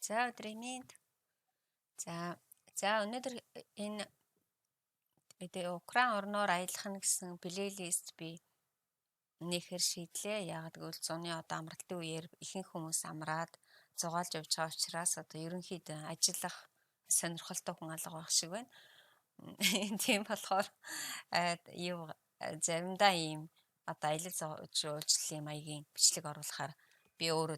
За өдрийн мэнд. За өнөөдөр энэ Украин орноор аялах нь гэсэн плейлист би нээхэр шийдлээ. Яагаад гэвэл зуны одоо амралтын үеэр ихэнх хүмүүс амраад зугаалж явж байгаа учраас одоо ерөнхийдөө ажиллах сонирхолтой хүн алга байх шиг байна. Тийм болохоор заримдаа ийм одоо аялал жуулчлалын маягийн бичлэг оруулахаар би өөрөө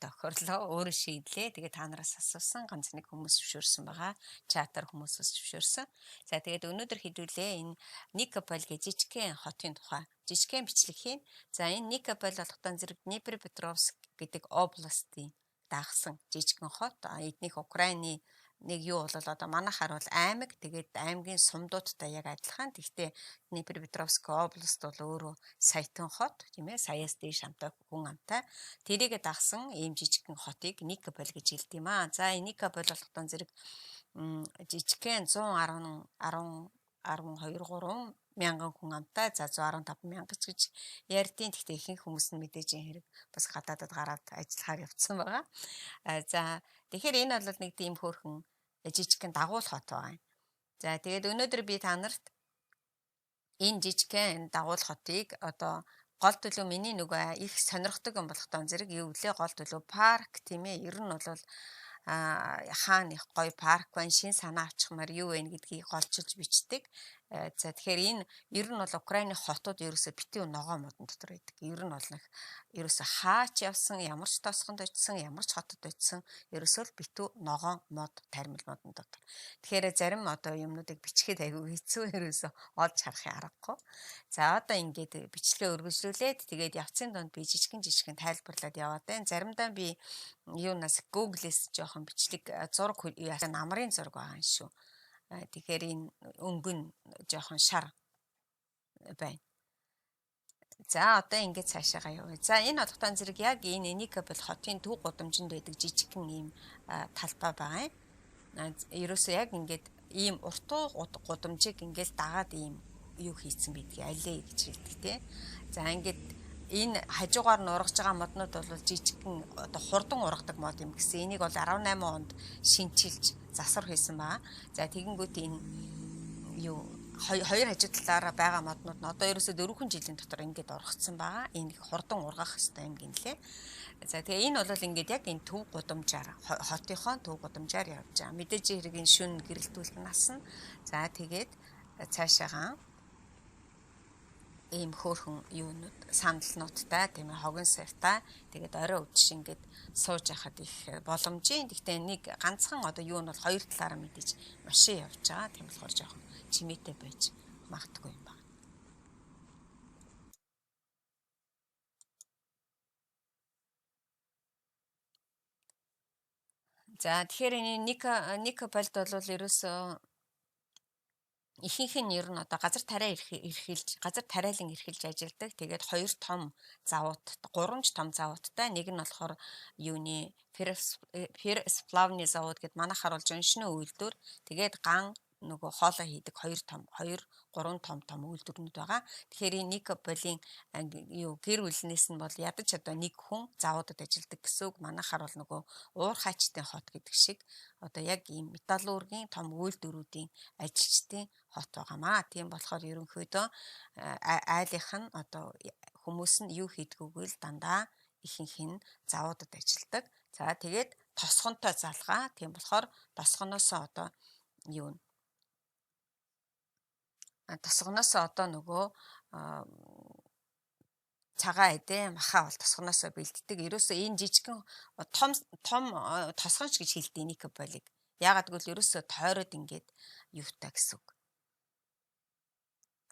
тохирлоо, өөрөө шийдлээ. Тэгээ та нараас асуусан ганц нэг хүмүүс зөвшөөрсөн байгаа. Чатар хүмүүсээс зөвшөөрсөн. За тэгээд өнөөдөр хэдүүлээ энэ Никополь гэж жижигхэн хотын тухай жижигхэн бичлэг хийн. За энэ Никополь болохдоо зэрэг Днепропетровск гэдэг областын дагсан жижигхэн хот. Эднийх Украины нэг юу бол одоо манайхаар бол аймаг, тэгээд аймгийн сумдуудтай яг адилхан. Гэхдээ Днепропетровск област бол өөрөө саятан хот, тийм ээ, саяас дээш амтай хүн амтай. Тэрийгэ дагсан ийм жижигхэн хотыг Никополь гэж хэлдэг юм аа. За энэ Никополь болохдоо зэрэг жижигхэн 112 3 мянган хүн амтай, за 115 мянган гэж ярьдیں۔ Гэхдээ ихэнх хүмүүс нь мэдээж хэрэг бас гадаадад гараад ажиллахаар явцсан байгаа. За тэгэхээр энэ бол нэг тийм хөөрхөн жижигхэн дагуул хот байгаа юм. За тэгээд өнөөдөр би та нарт энэ жижигхэн дагуул хотыг одоо гол төлөв миний нөгөө их сонирхдаг юм болохдоо зэрэг юу вэ? Гол төлөв парк, тийм ээ. Ер нь бол хаана их гоё парк байна, шин санаа авчмаар юу вэ гэдгийг голчилж бичдэг. За тэгэхээр энэ ер нь бол Украины хотууд ерөөсө битүү ногоо модон дотор байдаг. Ер нь бол нэг ерөөсө хаач явсан, ямар ч тосгонд очисон, ямар ч хотод очисон ерөөсөө л битүү ногоо мод, тармил модон дотор. Тэгэхээр зарим одоо юмнуудыг бичгээд айгүй хэцүү ерөөсө олж харахын аргагүй. За одоо ингээд бичлэгээ өргөжлүүлээд тэгээд явцын донд би жижигэн тайлбарлаад яваад байна. Заримдаа би юунаас Google-с жоохон бичлэг зураг намрын зураг байгаа юм шүү. Тэгэхээр энэ өнгөн жоохон шар байна. За одоо ингээд цаашаа явъя. За энэ одоохтой зэрэг яг энэ Никополь хотын төв гудамжинд байдаг жижигхэн ийм талбай байгаа юм. Ерөөсөө яг ингээд ийм уртуу гудамжийг ингээд дагаад ийм юу хийцэн бидгийг аллей гэж хэлдэг те. За ингээд энэ хажуугаар нургаж байгаа моднууд бол жижигхэн одоо хурдан ургадаг мод юм гэсэн. Энийг бол 18 онд шинчилж засвар хийсэн баа. За тэгэнгүүт энэ юу хоёр хажуу талаараа байгаа моднууд нь одоо ерөөсөө 4 жилийн дотор ингээд ургацсан байгаа. Энэ хурдан ургах хэрэгтэй юм гинлээ. За тэгээ энэ бол ингээд яг энэ төв гудамжаар хотынхон төв гудамжаар явж байгаа. Мэдээж хэрэг энэ шүн гэрэлтүүлэх насна. За тэгээд цаашаагаа ийм хөөрхөн юунууд сандалнуудтай, тийм ээ, хогон сартай. Тэгээд орой үдшин ингээд сууж яхад их боломжийн. Гэхдээ нэг ганцхан одоо юу нь бол хоёр талаараа мэдээж машин явж байгаа. Тийм болохоор жоохон чимээтэй байж магадгүй юм байна. За тэгэхээр энэ Никопольд бол ерөөсөө ихэнх нь ер нь одоо газар тариалан эрхэлж ажилладаг. Тэгээд 2 том завууд, 3 том завуудтай. Нэг нь болохоор юуны Ферсплавны завууд гэд манайхаар бол жоншны үйлдвэр. Тэгээд ган нөгөө хоолой хийдэг 3 том үйлдвэрнүүд байгаа. Тэгэхээр энэ Никополийн гэр бүлнээс нь бол ядаж одоо нэг хүн завуудад ажилладаг гэсэн үг. Манайхаар бол нөгөө уур хаачтын хот гэдэг шиг одоо яг ийм металлургийн том үйлдвэрүүдийн ажилчдын хот байгаамаа. Тийм болохоор ерөнхийдөө айлынх нь одоо хүмүүс нь юу хийдгүүгэл дандаа ихэнх нь завуудад ажилладаг. За тэгээд тосгонтой залгаа. Тийм болохоор тосгоноосоо одоо юу тосгоноосоо одоо нөгөө цагаан эдээ махаа бол тосгоноосоо бэлддэг. Ерөөсөө энэ жижигхэн том тосгонч гэж хэлдэг Никополийг. Яагаад гэвэл ерөөсөө тойроод ингээд юутай гэсэн үг.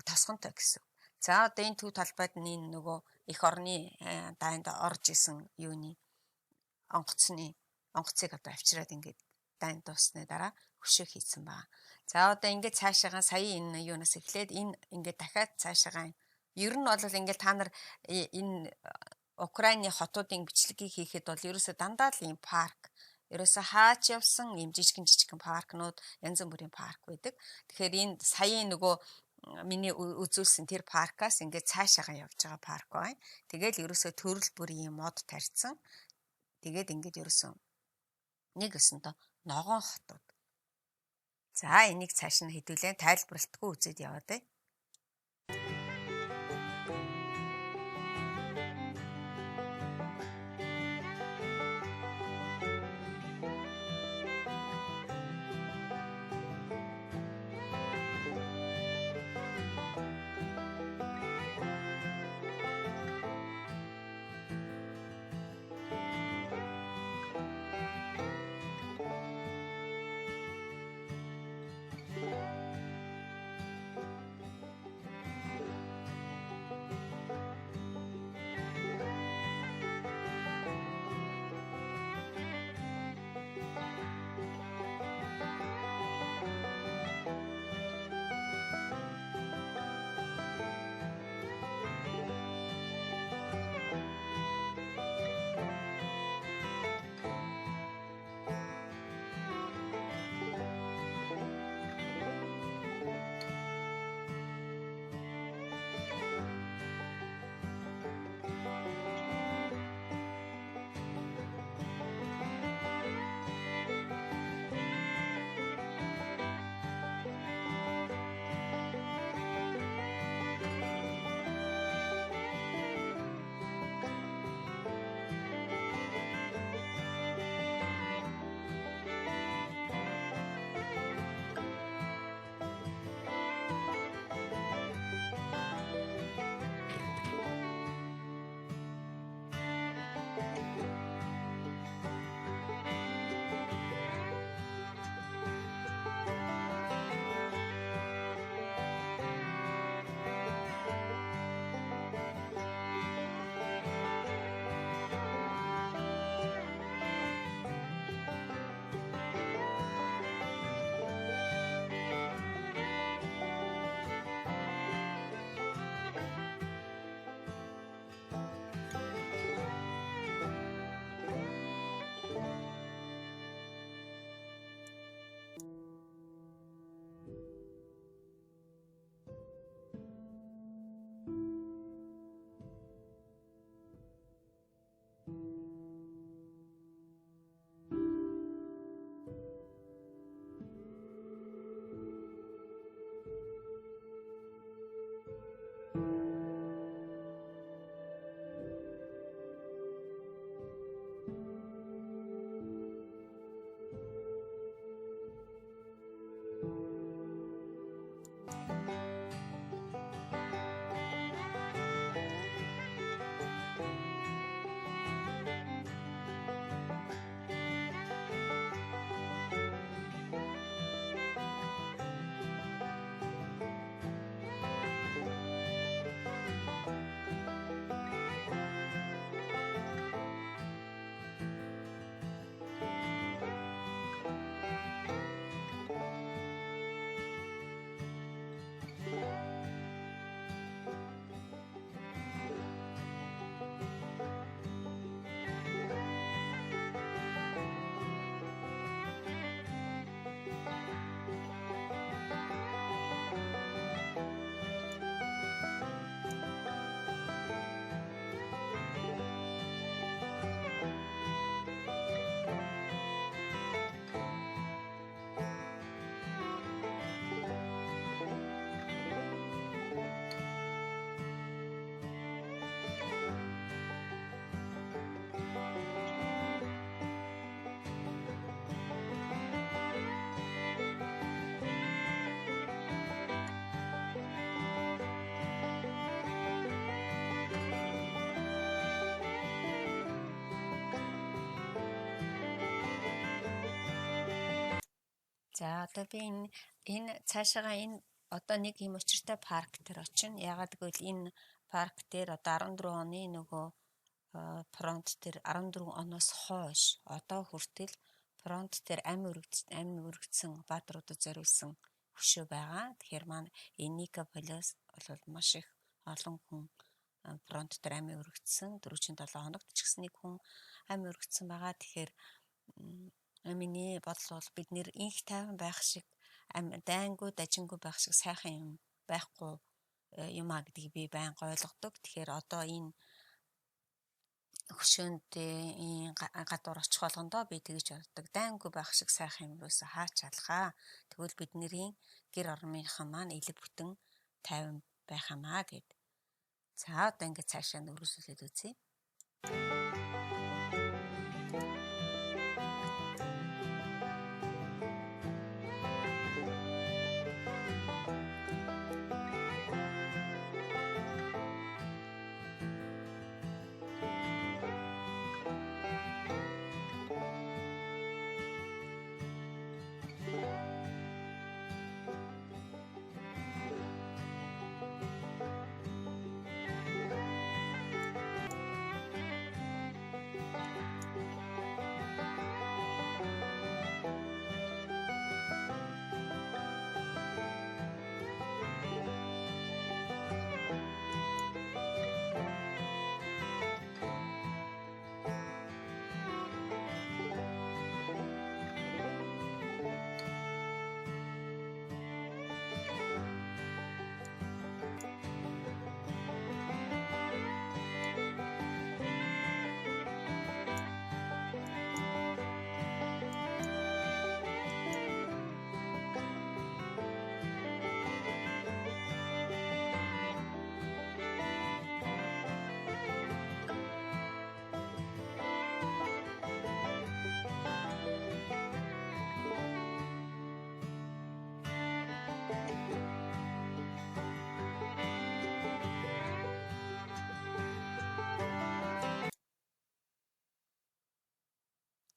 Тосгонтой гэсэн үг. За одоо энэ төв талбайд нь нөгөө эх орны дайнд орж исэн юуны онгоцыг одоо авчираад ингээд дайнд дуусны дараа хөшөө хийсэн байна. За одоо ингээд цаашаагаа сая энэ юунаас эхлээд энэ ингээд дахиад цаашаагаа ер нь бол ингээд та нар энэ Украины хотуудын бичлэгийг хийхэд бол ерөөсөө дандаа л ийм парк, ерөөсөө хаач явсан ийм жижигхэн паркнууд, янз бүрийн парк байдаг. Тэгэхээр энэ сая нөгөө миний үзүүлсэн тэр паркаас ингээд цаашаагаа явж байгаа парк байна. Тэгээд ерөөсөө төрөл бүрийн мод тарьсан. Тэгээд ингээд ерөөсөө нэг өсөндөө ногоон хотууд. За энийг цааш нь хэдүүлээ тайлбарлалтгүй үзээд яваад бай. За одоо би энэ цаашаага энэ одоо нэг юм учиртай парк дээр очино. Ягаад гэвэл энэ парк дээр одоо 14 оны нөгөө фронт дээр 14 оноос хойш одоо хүртэл фронт дээр амь өргөцсөн баатруудад зориулсан хөшөө байгаа. Тэгэхээр маань Никополис бол маш их олон хүн фронт дээр амь өргөцсөн 4-7 хоногт ч гэсэн нэг хүн амь өргөцсөн байгаа. Тэгэхээр миний бодол бол бид нэр инх тайван байх шиг дайнгүй дажингүй байх шиг сайхан юм байхгүй юм а гэдгийг би байнга ойлгодог. Тэгэхээр одоо энэ хөшөөндийн гадуур очих болгондоо би тэгж боддог. Дайнгүй байх шиг сайхан юм юусаа хаач чадлахаа. Тэгвэл бидний гэр орныхан маань элэг бүтэн тайван байх юмаа гэд. За одоо ингээд цаашаа нөрөөсөлөд үзье.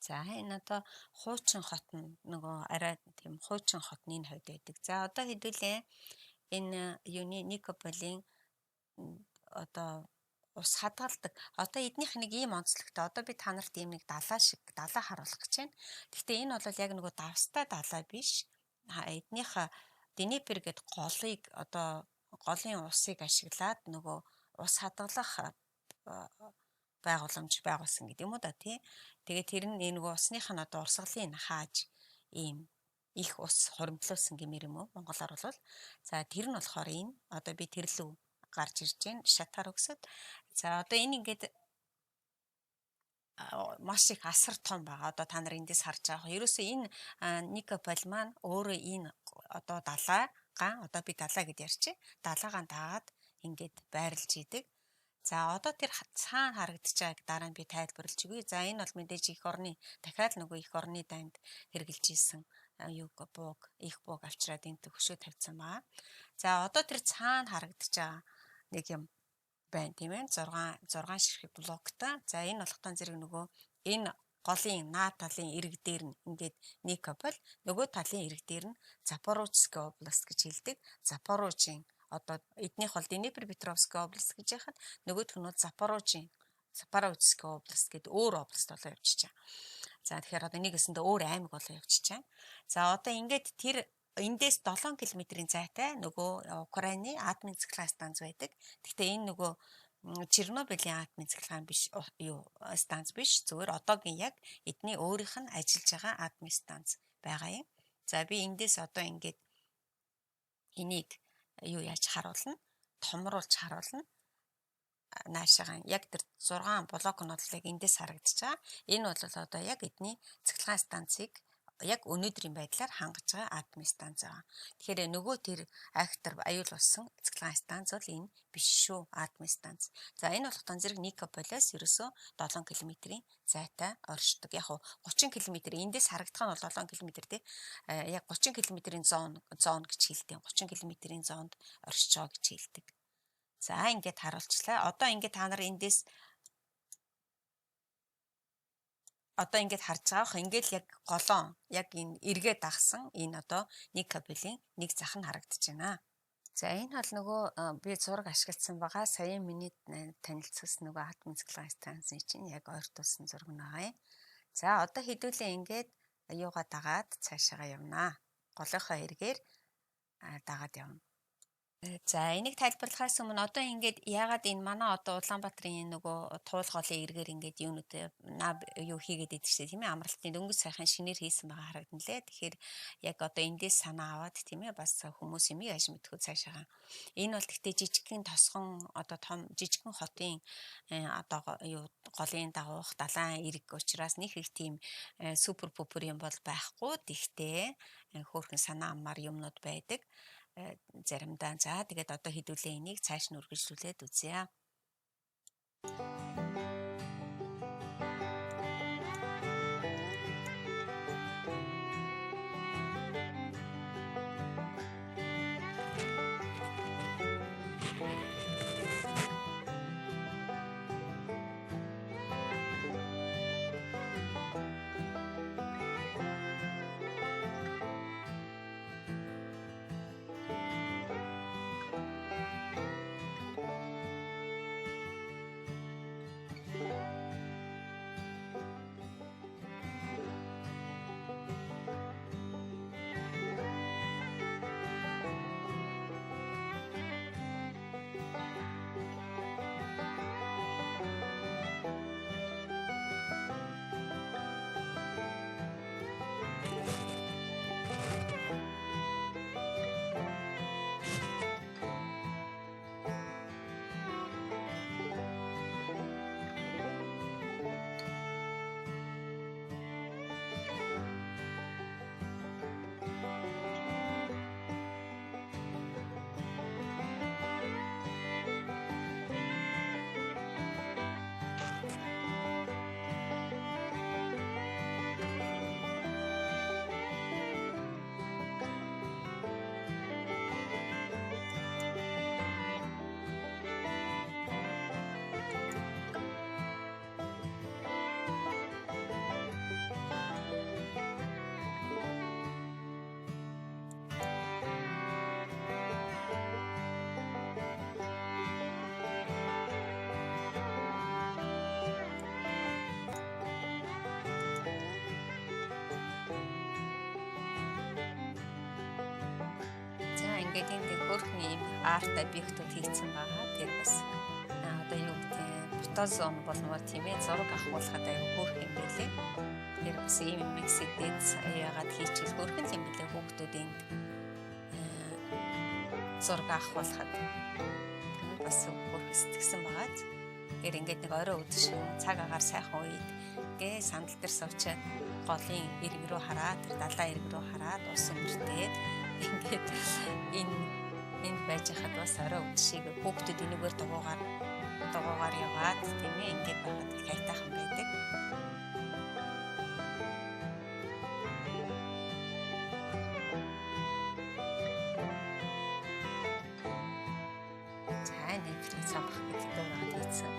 За энэ одоо хуучин хот нь нөгөө арай тийм хуучин хотны хувьд байдаг. За одоо хэдүүлээ энэ юуны Никополийн одоо ус хадгалдаг. Одоо эднийх нэг ийм онцлогтой. Одоо би та нарт ийм нэг далаа харуулах гэж байна. Гэхдээ энэ бол яг нөгөө давстай далаа биш. Эднийх Днепр гэдэг голыг одоо голын усыг ашиглаад нөгөө ус хадгалах байгууламж байгуулсан гэдэг юм уу да тий. Тэгээ тэр нь нөгөө усных нь одоо урсгалын хааж ийм их ус хуримтлуулсан гэмээр юм уу монголоор бол. За тэр нь болохоор энэ одоо би тэрлүү гарч ирж байна шатаар өгсөд. За одоо энэ ингээд маш их асар том байгаа. Одоо та нар эндээс харж байгаа. Ерөөсөө энэ Никополь маань өөрөө энэ одоо далаагаа одоо би далаа гэд ярьчих. Далаагаа дагаад ингээд байрлаж идэг. За одоо тэр цаана харагдаж байгааг дараа нь би тайлбарлаж өгье. За энэ бол мэдээж их орны дахиад нөгөө их орны дайнд хэрглэж исэн их бууг авчираад энэ төгшөө тавьсан баа. За одоо тэр цаана харагдаж байгаа нэг юм байна тийм ээ 6 ширхэг блоктой. За энэ болохтон зэрэг нөгөө энэ голын наад талын ирэг дээр нь ингээд Никополь, нөгөө талын ирэг дээр нь Запорожской област гэж хэлдэг. Запорожийн одоо эднийх бол Днепропетровской област гэж яхад нөгөөх нь бол Запорожской област гэдэг өөр област болоо явчихж байгаа. За тэгэхээр одоо нэг гэсэндээ өөр аймаг болоо явчихж байгаа. За одоо ингээд тэр эндээс 7 км-ийн зайтай нөгөө Украины атомын цэглэгаан станц байдаг. Гэхдээ энэ нөгөө Чернобылийн атомын цэглэгаан биш станц биш. Зүгээр одоогийн яг эдний өөрийнх нь ажиллаж байгаа атомын станц байгаа юм. За би эндээс одоо ингээд энийг юу яаж харуулна? Томруулж харуулна. Наашаага яг тэр 6 блок нь бол яг эндээс харагдаж байгаа. Энэ бол одоо яг эдний цэглэгаан станцыг яг өнөөдрийн байдлаар хангаж байгаа атомын станц байгаа. Тэгэхээр нөгөө тэр актер аюул болсон цэглэгаан станц бол энэ биш шүү атомын станц. За энэ болохтон зэрэг Никополиас ерөөсөө 7 км-ийн зайтай оршдог. Яг 30 км эндээс харагдах нь бол 7 км тий. Яг 30 км-ийн зон гэж хэлдэг. 30 км-ийн зонд оршиж байгаа гэж хэлдэг. За ингээд харуулчлаа. Одоо ингээд та нар эндээс одоо ингээд харж байгаа. Ингээд яг голон яг энэ эргээ дагсан энэ одоо Никополийн нэг зах нь харагдаж байна. За энэ бол нөгөө би зураг ашигласан байгаа. Саяхан миний танилцсан нөгөө атомын цэглэгаан станцын чинь яг ойртуулсан зураг нь байгаа юм. За одоо хэдүүлээ ингээд юугаа дагаад цаашаага явнаа. Голынхоо эргээр дагаад явна. За энийг тайлбарлахаас өмнө одоо ингээд яагаад энэ манай одоо Улаанбаатарын энэ нөгөө туул голын эргээр ингээд юунууд юу хийгээд идэв чтэй тийм ээ амралтын дөнгөж сайхан шинээр хийсэн байгаа харагдана лээ. Тэгэхээр яг одоо эндээс санаа аваад тийм ээ бас хүмүүс юм яаж мэдхүү цаашаа. Энэ бол гэхдээ жижигхэн тосгон одоо том жижигхэн хотын одоо юу голын дагуух далайн эрэг учраас нэг их тийм супер пупер юм бол байхгүй. Тэгтээ хөөрхөн санаа аммаар юмнууд байдаг. Заримдаа за тэгээд одоо хэдүүлээ энийг цааш нь үргэлжлүүлээд үзье. Ингээд энэ хөөрхөн юм арт объектууд хийцэн байгаа. Тэр бас одоо юу гэдэг фотозон болмоор тийм ээ зураг авахулахад аюу хөөрхөн юм байлээ. Тэр бас ийм миксэдээд яагаад хийчихэл хөөрхөн юм бэлээ хүүхдүүдийн зураг авахулахад бас хөөрхөн сэтгсэн байгаа. Тэр ингээд нэг орой өдөшин цаг агаар сайхан үед гээ сандал дээр сувчаад голын эрг рүү хараад тэр далайн эрг рүү хараад ус өмөртөөд ингээд энэ байж хад бас орой өдшийг хүүхдүүд энэгээр дугуугаар яваад тийм ээ ингээд байгаад их хайтайхан байдаг. За нэг цамх гэдэг дуугаад хийсэн.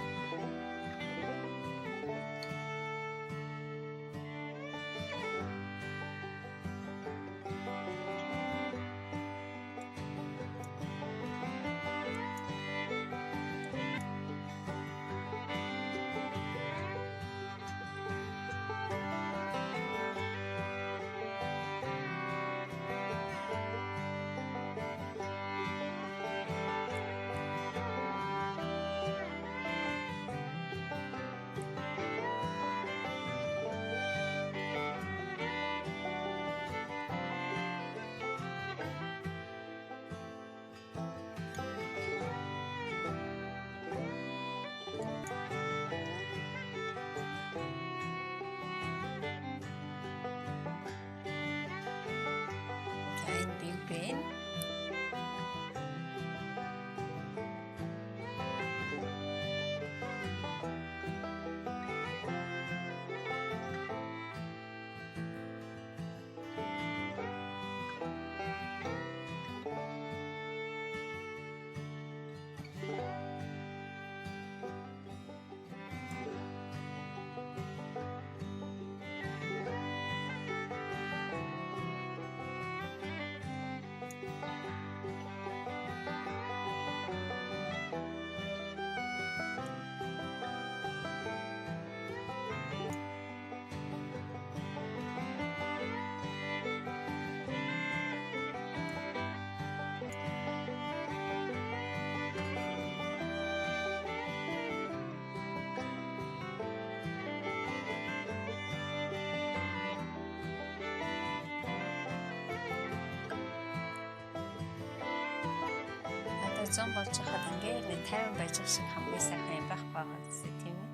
Өглөө 100 болж хахад ингээд нэг 50 байж ах шиг хамгийн сайхан юм байхгүй байгаа гэсэн тийм үү?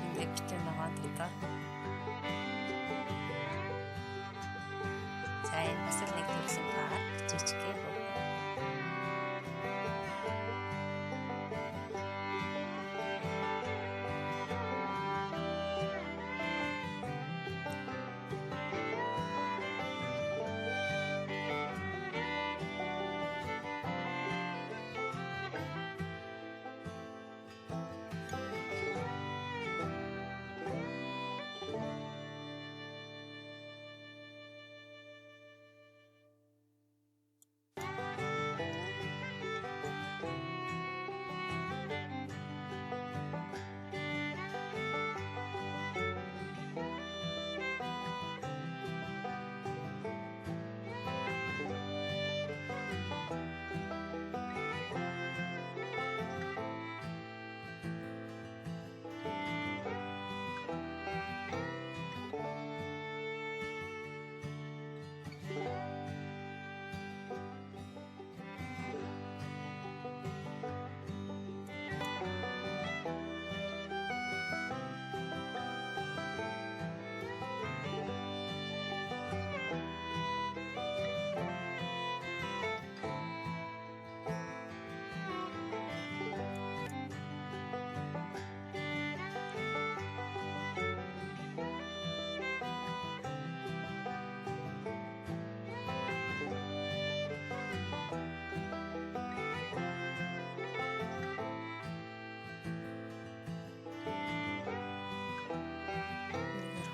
Ингээд битэн ногоон дотор. За энэ бас л нэг төрлийн парк жижигхэн хөө.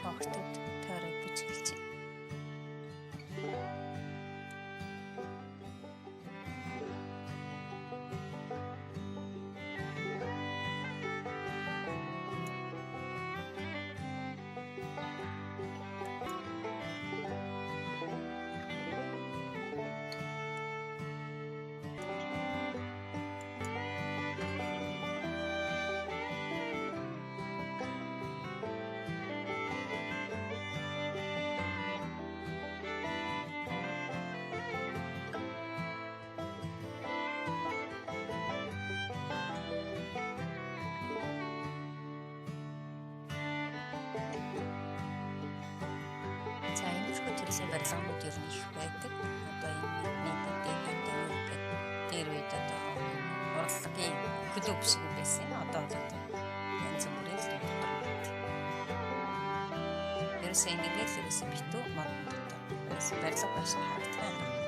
Хогтод тойрог бич хэлж байна. За иймэрхүү төрлийн барилгууд ер нь их байдаг. Одоо энэ нийтийн дээр үед одоо урлагийн клуб шиг байсан. Одоо бол янз бүрийн л дотор байдаг. Ерөөсөө ингээд л ерөөсөө битүү модон дотор. Ерөөсөө барилга байх шиг харагдах юм.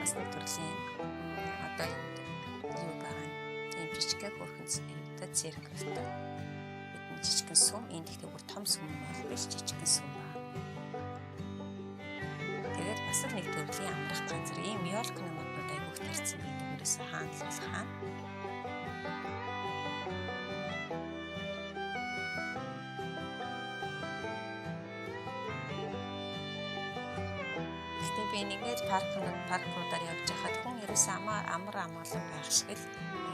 Бас нэг төрлийн одоо юу байгаа юм жижигхэн хөрхөн одоо церковтэй бидний жижигхэн сүм энэ гэхдээ бүр том сүм бол биш жижигхэн сүм байна. Тэгээд бас нэг төрлийн амрах газар ийм ёлкны моднууд айгүйх тарцсан байдаг. Ерөөсөө хаана л бол хаана. Би ингээд паркуудаар явж байхад хүн ерөөсөө амар амгалан байх шиг л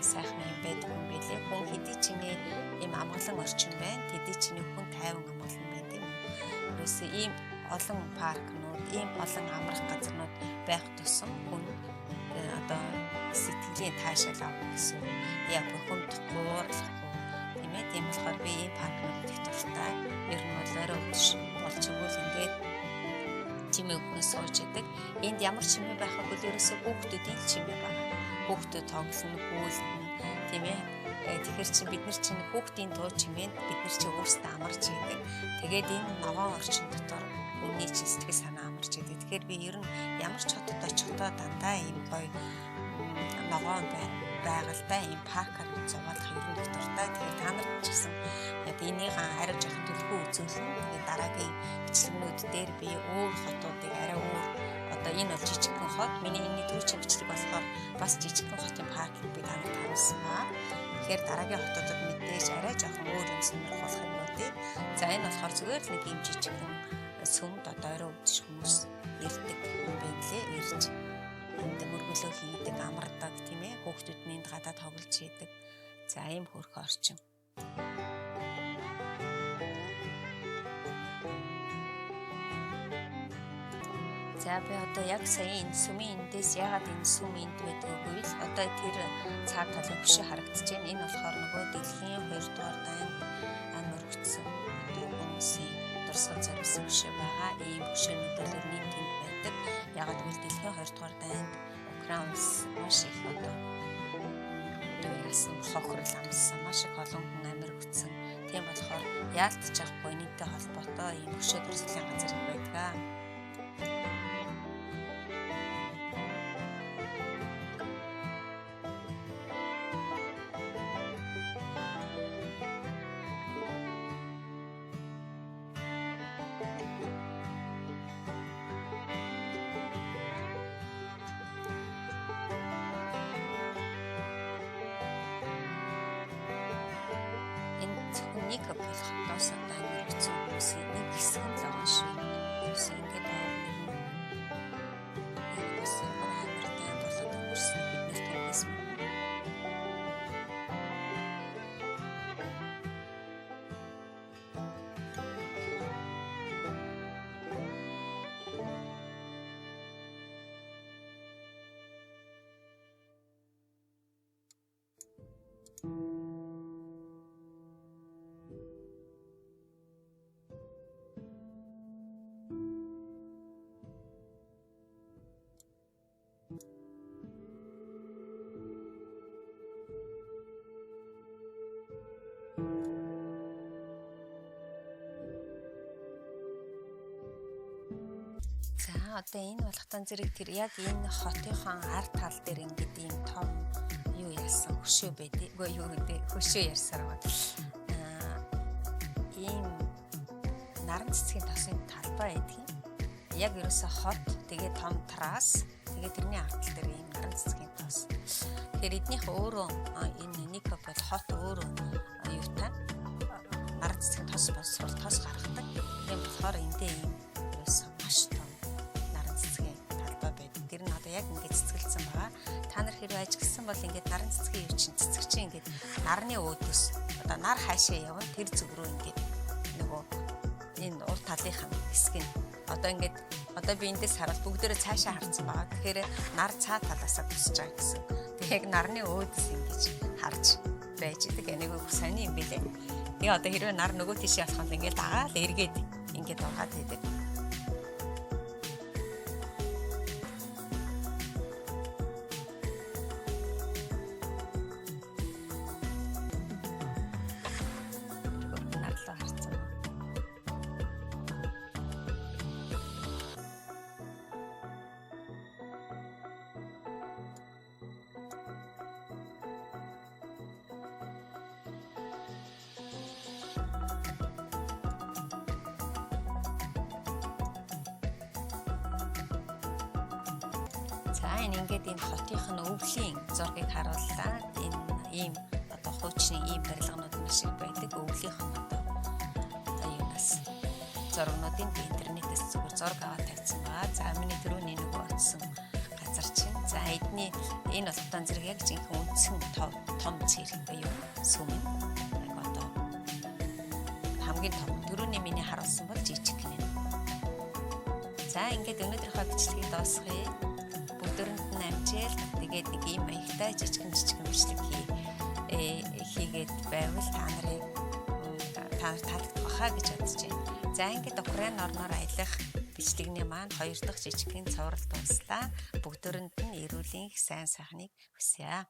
сайхан юм байдаг юм байлээ. Хүн хэдий ч ийм амгалан орчин байна. Хэдий ч хүн тайван амгалан байна тийм үү. Ерөөсөө ийм олон паркнууд, ийм олон амрах газарнууд байх тусам хүн одоо сэтгэлийн таашаал авах гэсэн. Яг бухимдахгүй, уурлахгүй тийм ээ. Тийм болохоор би ийм паркнууд их дуртай. Ер нь бол орой өдөр болж игэл ингээд чимээ өгнөөс сууж идэг. Энд ямар чимээ байх вэ гэвэл ерөөсөө хүүхдүүдийн чимээ байна. Хүүхдүүд тоглоно, гүйлнэ, тийм ээ. Тэгэхээр чи бид нар чинь хүүхдийн дуу чимээнд бид нар чи өөрсдөө амарч идэг. Тэгээд энэ ногоон орчин дотор үнний чи сэтгэл санаа амарч идэг. Тэгэхээр би ер нь ямар ч хотод очихдоо дандаа ийм гоё ногоон байгальтай ийм паркаар зугаалах ер нь их дуртай. Тэгэхээр та нарт ч гэсэн яг энийг арай жоохон төлхөө үзүүлэн тэгээд дараагийн бичлэгнүүд дээр би өөр хотуудыг арай өөр одоо энэ бол жижигхэн хот. Миний энэ түүхийн бичлэг болохоор бас жижигхэн хотын паркийг би танад харуулсан ба. Тэгэхээр дараагийн хотуудад мэдээж арай жоохон өөр юм сонирхолтой юмнуудыг. За энэ болохоор зүгээр л нэг юм жижигхэн сүмд одоо орой үдших хүмүүс ирдэг юм байна лээ. Ирж энд мөргөлөө хийдэг, амардаг тийм ээ. Хүүхдүүд нь энд гадаад тоглож хийдэг. За ийм хөрх орчин. За би одоо яг сая энэ сүмийн эндээс яагаад энэ сүм энд байдгийг гэвэл одоо тэр цаад талын хөшөө харагдаж байна. Энэ болохоор нөгөө дэлхийн 2 дугаар дайнд амар хүчсэн хүмүүсийн дурсгал зориулсан хөшөө байгаа. Ийм хөшөөнүүд бол нийт тэнд байдаг. Яагаад гэвэл дэлхийн 2 дугаар дайнд Украинс маш их одоо яасан хохирол амссан маш их олон хүн амар хүчсэн. Тийм болохоор яалтж авахгүй нийттэй холбоотой ийм хөшөө дурсгалын газар байдаг. Нэг болох хотоос амар хэцүү хүмүүсийн нэг хэсэг нь л байгаа шүү. Ерөөсөө ингээд бас амар тань болоод өнгөрсөн биднэрт түнхэсэн. За одоо энэ болготон зэрэг тэр яг энэ хотынхон ард тал дээр ингээд ийм том юу яасан хөшөө байдаг. Үгүй юу гэдэг хөшөө ярьсаар байна. Ийм наран цэцгийн тосын талбай байдаг юм. Яг ерөөсө хот тэгээ том трасс тэгээ тэрний ард тал дээр ийм наран цэцгийн тос. Тэгэхээр эднийх өөрөө энэ Никополь хот өөрөө юутай наран цэцгийн тос болсоор тос гаргадаг. Тийм болохоор эндээ ийм ерөөсө маш том яг ингээд цэцгэлсэн байгаа. Та нар хэрвээ ажигласан бол ингээд наран цэцгийн юу чинь цэцэг чинь ингээд нарны өөдөөс одоо нар хаашаа явна тэр зүг рүү ингээд нөгөө энэ урд талынхаа хэсэг нь одоо ингээд одоо би эндээс хараад бүгдээрээ цаашаа харцсан байгаа. Тэгэхээр нар цаа талаасаа тусч байгаа гэсэн. Тэг яг нарны өөдөөс ингэж харж байж идэг. Энийг сони юм билээ. Тэгээ одоо хэрвээ нар нөгөө тийшээ алхахад ингээд дагаал эргээд ингээд ургаад идэг. За энэ ингээд энэ хотынхын өвлийн зургийг харууллаа. Энэ ийм одоо хуучны ийм барилганууд маш их байдаг. Өвлийнх нь одоо юунаас зургнуудын интернетээс зүгээр зураг аваад тавьсан байгаа. За миний түрүүний нөгөө очсон газар чинь. За эдний энэ болтон зэрэг яг жинхэнэ үндсэн том цэрэг буюу сүм. Яг одоо хамгийн том түрүүний миний харуулсан бол жижиг гинэ. За ингээд өнөөдрийнхөө бичлэгийг дуусгая. Бүгдөрөнд нь амжээл тэгээд нэг ийм маягтай жижигэн бичлэг хийгээд байвал та нар таалагдах баха гэж бодож байна. За ингээд Украин орноор аялах бичлэгний маань 2 дахь жижигхэн цуврал дууслаа. Бүгдөрөнд нь эрүүлийн сайн сайхныг хүсье.